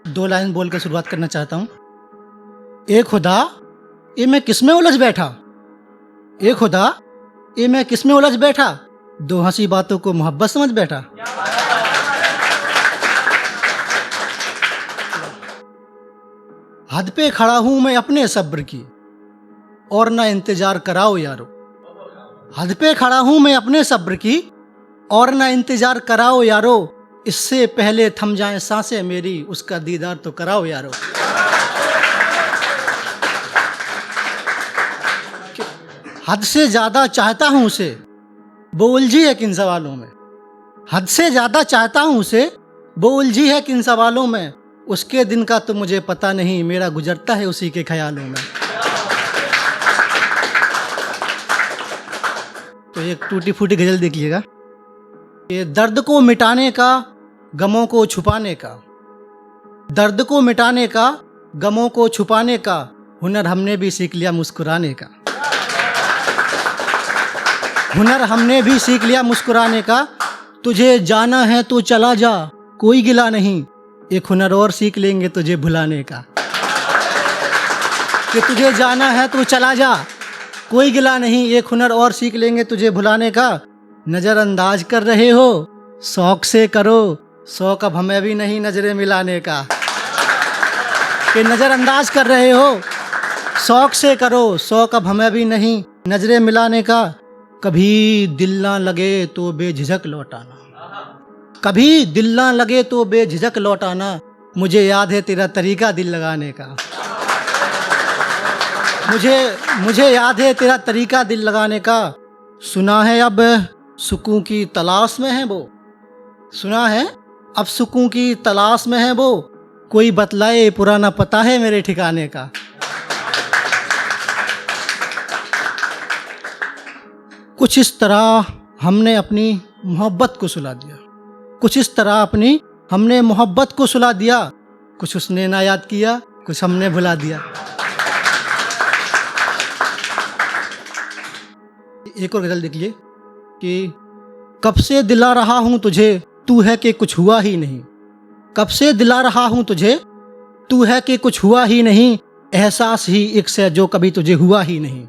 दो लाइन बोल के शुरुआत करना चाहता हूँ। ए खुदा, ये मैं किस में उलझ बैठा। ए खुदा, ये मैं किस में उलझ बैठा। दो हंसी बातों को मोहब्बत समझ बैठा। हद पे खड़ा हूं मैं अपने सब्र की, और ना इंतजार कराओ यारो। हद पे खड़ा हूं मैं अपने सब्र की, और ना इंतजार कराओ यारो। इससे पहले थम जाएं सांसें मेरी, उसका दीदार तो कराओ यारो। हद से ज्यादा चाहता हूं उसे, वो उलझी है किन सवालों में। हद से ज्यादा चाहता हूं उसे, वो उलझी है किन सवालों में। उसके दिन का तो मुझे पता नहीं, मेरा गुजरता है उसी के ख्यालों में। तो एक टूटी फूटी गजल देख लीजिएगा। ये दर्द को मिटाने का, गमों को छुपाने का। दर्द को मिटाने का, गमों को छुपाने का हुनर हमने भी सीख लिया मुस्कुराने का। हुनर हमने भी सीख लिया मुस्कुराने का। तुझे जाना है तो चला जा, कोई गिला नहीं। एक हुनर और सीख लेंगे तुझे भुलाने का। कि तुझे जाना है तो चला जा, कोई गिला नहीं। एक हुनर और सीख लेंगे तुझे भुलाने का। नज़रअंदाज कर रहे हो, शौक से करो। शौक अब हमें भी नहीं नजरें मिलाने का। कि नज़रअंदाज कर रहे हो, शौक से करो। शौक अब हमें भी नहीं नजरें मिलाने का। कभी दिल ना लगे तो बेझिझक लौटाना। कभी दिल ना लगे तो बेझिझक लौटाना। मुझे याद है तेरा तरीका दिल लगाने का। मुझे याद है तेरा तरीका दिल लगाने का। सुना है अब सुकून की तलाश में है वो। सुना है अब सुकून की तलाश में है वो। कोई बतलाए पुराना पता है मेरे ठिकाने का। कुछ इस तरह हमने अपनी मोहब्बत को सुला दिया। कुछ इस तरह अपनी हमने मोहब्बत को सुला दिया। कुछ उसने ना याद किया, कुछ हमने भुला दिया। एक और गजल देख लिए कि कब से दिला रहा हूं तुझे, तू है कि कुछ हुआ ही नहीं। कब से दिला रहा हूं तुझे, तू है कि कुछ हुआ ही नहीं। एहसास ही एक से जो कभी तुझे हुआ ही नहीं।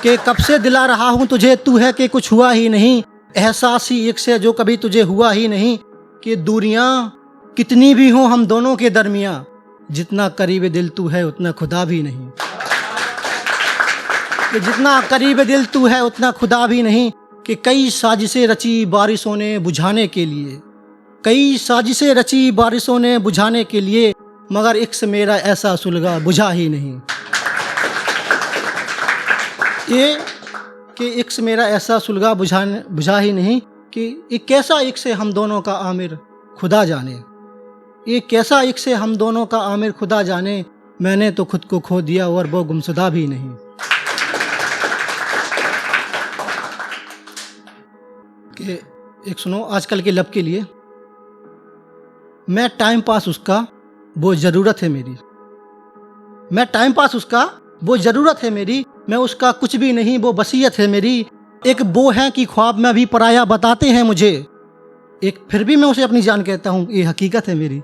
कि कब से दिला रहा हूं तुझे, तू है कि कुछ हुआ ही नहीं। एहसास ही एक से जो कभी तुझे हुआ ही नहीं। कि दूरियां कितनी भी हों हम दोनों के दरमियां, जितना करीब दिल तू है उतना खुदा भी नहीं। कि जितना करीब दिल तू है उतना खुदा भी नहीं। कि कई साजिशें रची बारिशों ने बुझाने के लिए। कई साजिशें रची बारिशों ने बुझाने के लिए, मगर इश्क मेरा ऐसा सुलगा बुझा ही नहीं। ये कि इश्क मेरा ऐसा सुलगा बुझा ही नहीं। कि एक कैसा इश्क है हम दोनों का आमिर खुदा जाने। ये कैसा इश्क है हम दोनों का आमिर खुदा जाने। मैंने तो खुद को खो दिया और वो गुमशुदा भी नहीं। कि एक सुनो आजकल के लब के लिए। मैं टाइम पास उसका, वो ज़रूरत है मेरी। मैं टाइम पास उसका, वो ज़रूरत है मेरी। मैं उसका कुछ भी नहीं, वो वसीयत है मेरी। एक वो है कि ख्वाब में भी पराया बताते हैं मुझे। एक फिर भी मैं उसे अपनी जान कहता हूँ, ये हकीकत है मेरी।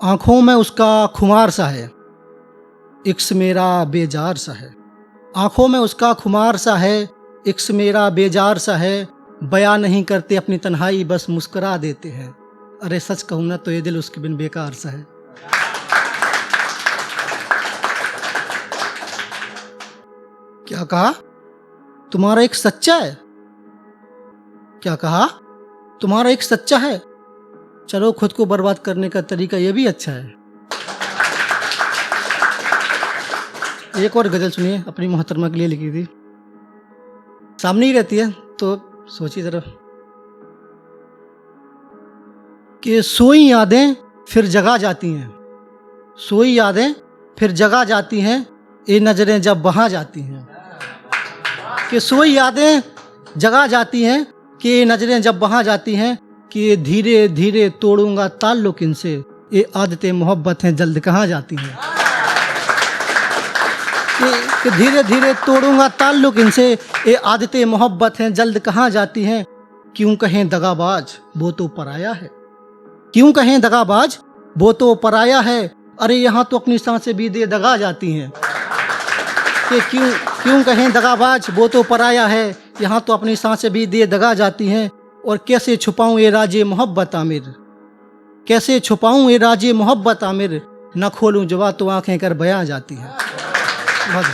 आँखों में उसका खुमार सा है, इश्क मेरा बेजार सा है। आँखों में उसका खुमार सा है, इश्क मेरा बेजार सा है। बयां नहीं करते अपनी तन्हाई, बस मुस्कुरा देते हैं। अरे सच कहूँ ना तो ये दिल उसके बिन बेकार सा है। क्या कहा? तुम्हारा एक सच्चा है। क्या कहा? तुम्हारा एक सच्चा है। चलो खुद को बर्बाद करने का तरीका ये भी अच्छा है। एक और गजल सुनिए, अपनी मोहतरमा के लिए लिखी थी। सामने ही रहती है तो सोचिए जरा। कि सोई यादें फिर जगा जाती हैं। सोई यादें फिर जगा जाती हैं, ये नजरें जब वहाँ जाती हैं। कि सोई यादें जगा जाती हैं, कि ये नजरें जब वहाँ जाती हैं। कि धीरे धीरे तोड़ूंगा ताल्लुक इनसे, ये आदतें मोहब्बत हैं जल्द कहाँ जाती हैं। कि धीरे धीरे तोड़ूंगा ताल्लुक इनसे, ये आदतें मोहब्बत हैं जल्द कहाँ जाती हैं। क्यों कहें दगाबाज वो तो पराया है, क्यों कहें दगाबाज वो तो पराया है। अरे यहाँ तो अपनी सांसें भी दे दगा जाती हैं। कि क्यों कहें दगाबाज वो तो पराया है, यहाँ तो अपनी सांसें भी दे दगा जाती हैं। और कैसे छुपाऊं ये राजे मोहब्बत आमिर, कैसे छुपाऊं ये राजे मोहब्बत आमिर, न खोलूं जवा तो आंखें कर बयां जाती हैं। बहुत